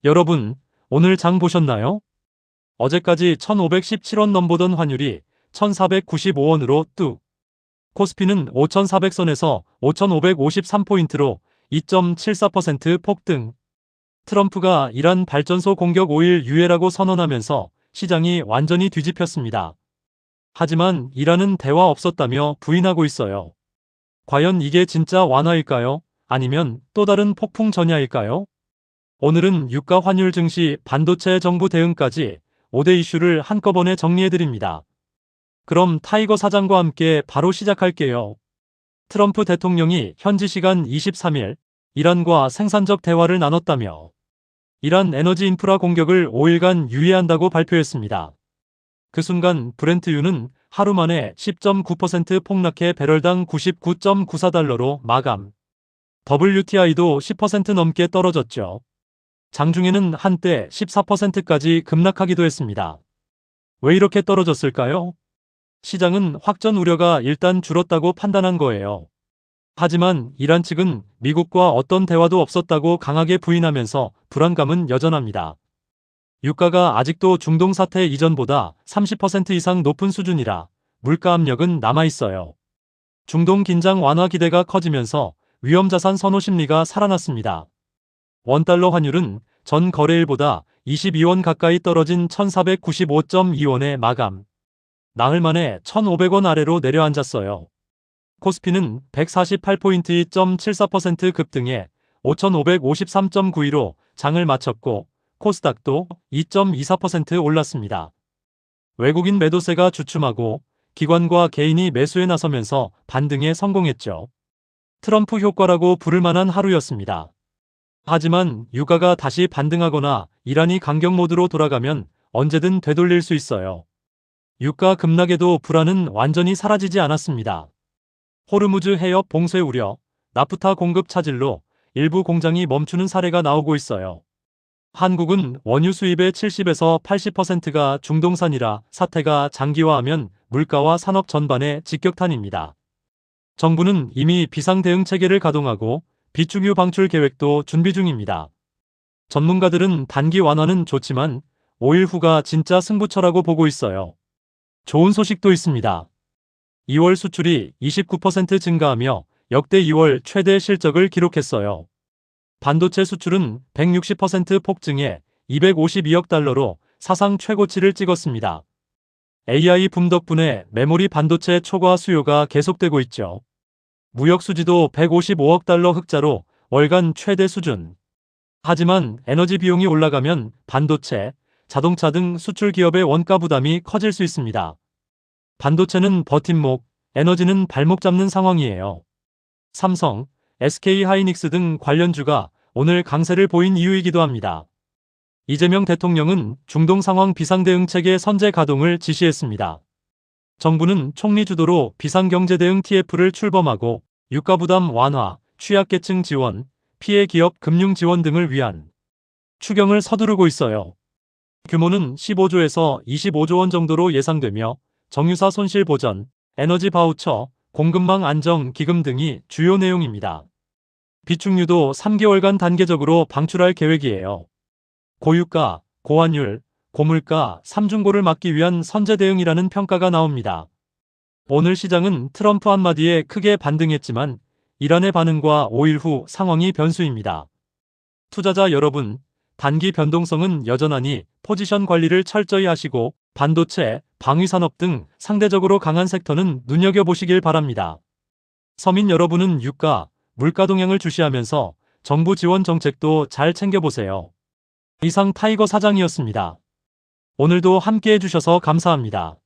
여러분, 오늘 장 보셨나요? 어제까지 1517원 넘보던 환율이 1495원으로 뚝. 코스피는 5400선에서 5553포인트로 2.74% 폭등. 트럼프가 이란 발전소 공격 5일 유예라고 선언하면서 시장이 완전히 뒤집혔습니다. 하지만 이란은 대화 없었다며 부인하고 있어요. 과연 이게 진짜 완화일까요? 아니면 또 다른 폭풍 전야일까요? 오늘은 유가, 환율, 증시, 반도체, 정부 대응까지 5대 이슈를 한꺼번에 정리해드립니다. 그럼 타이거 사장과 함께 바로 시작할게요. 트럼프 대통령이 현지 시간 23일 이란과 생산적 대화를 나눴다며 이란 에너지 인프라 공격을 5일간 유예한다고 발표했습니다. 그 순간 브렌트유는 하루 만에 10.9% 폭락해 배럴당 99.94달러로 마감. WTI도 10% 넘게 떨어졌죠. 장중에는 한때 14%까지 급락하기도 했습니다. 왜 이렇게 떨어졌을까요? 시장은 확전 우려가 일단 줄었다고 판단한 거예요. 하지만 이란 측은 미국과 어떤 대화도 없었다고 강하게 부인하면서 불안감은 여전합니다. 유가가 아직도 중동 사태 이전보다 30% 이상 높은 수준이라 물가 압력은 남아있어요. 중동 긴장 완화 기대가 커지면서 위험자산 선호 심리가 살아났습니다. 원달러 환율은 전 거래일보다 22원 가까이 떨어진 1495.2원에 마감. 나흘 만에 1,500원 아래로 내려앉았어요. 코스피는 148포인트 2.74% 급등해 5,553.92로 장을 마쳤고 코스닥도 2.24% 올랐습니다. 외국인 매도세가 주춤하고 기관과 개인이 매수에 나서면서 반등에 성공했죠. 트럼프 효과라고 부를 만한 하루였습니다. 하지만 유가가 다시 반등하거나 이란이 강경 모드로 돌아가면 언제든 되돌릴 수 있어요. 유가 급락에도 불안은 완전히 사라지지 않았습니다. 호르무즈 해협 봉쇄 우려, 나프타 공급 차질로 일부 공장이 멈추는 사례가 나오고 있어요. 한국은 원유 수입의 70에서 80%가 중동산이라 사태가 장기화하면 물가와 산업 전반에 직격탄입니다. 정부는 이미 비상대응 체계를 가동하고 비축유 방출 계획도 준비 중입니다. 전문가들은 단기 완화는 좋지만 5일 후가 진짜 승부처라고 보고 있어요. 좋은 소식도 있습니다. 2월 수출이 29% 증가하며 역대 2월 최대 실적을 기록했어요. 반도체 수출은 160% 폭증해 252억 달러로 사상 최고치를 찍었습니다. AI 붐 덕분에 메모리 반도체 초과 수요가 계속되고 있죠. 무역 수지도 155억 달러 흑자로 월간 최대 수준. 하지만 에너지 비용이 올라가면 반도체, 자동차 등 수출 기업의 원가 부담이 커질 수 있습니다. 반도체는 버팀목, 에너지는 발목 잡는 상황이에요. 삼성, SK하이닉스 등 관련주가 오늘 강세를 보인 이유이기도 합니다. 이재명 대통령은 중동 상황 비상대응체계 선제 가동을 지시했습니다. 정부는 총리 주도로 비상경제대응 TF를 출범하고 유가 부담 완화, 취약계층 지원, 피해 기업 금융 지원 등을 위한 추경을 서두르고 있어요. 규모는 15조에서 25조 원 정도로 예상되며 정유사 손실 보전, 에너지 바우처, 공급망 안정 기금 등이 주요 내용입니다. 비축유도 3개월간 단계적으로 방출할 계획이에요. 고유가, 고환율, 고물가, 삼중고를 막기 위한 선제 대응이라는 평가가 나옵니다. 오늘 시장은 트럼프 한마디에 크게 반등했지만 이란의 반응과 5일 후 상황이 변수입니다. 투자자 여러분, 단기 변동성은 여전하니 포지션 관리를 철저히 하시고 반도체, 방위산업 등 상대적으로 강한 섹터는 눈여겨보시길 바랍니다. 서민 여러분은 유가, 물가 동향을 주시하면서 정부 지원 정책도 잘 챙겨보세요. 이상 타이거 사장이었습니다. 오늘도 함께해 주셔서 감사합니다.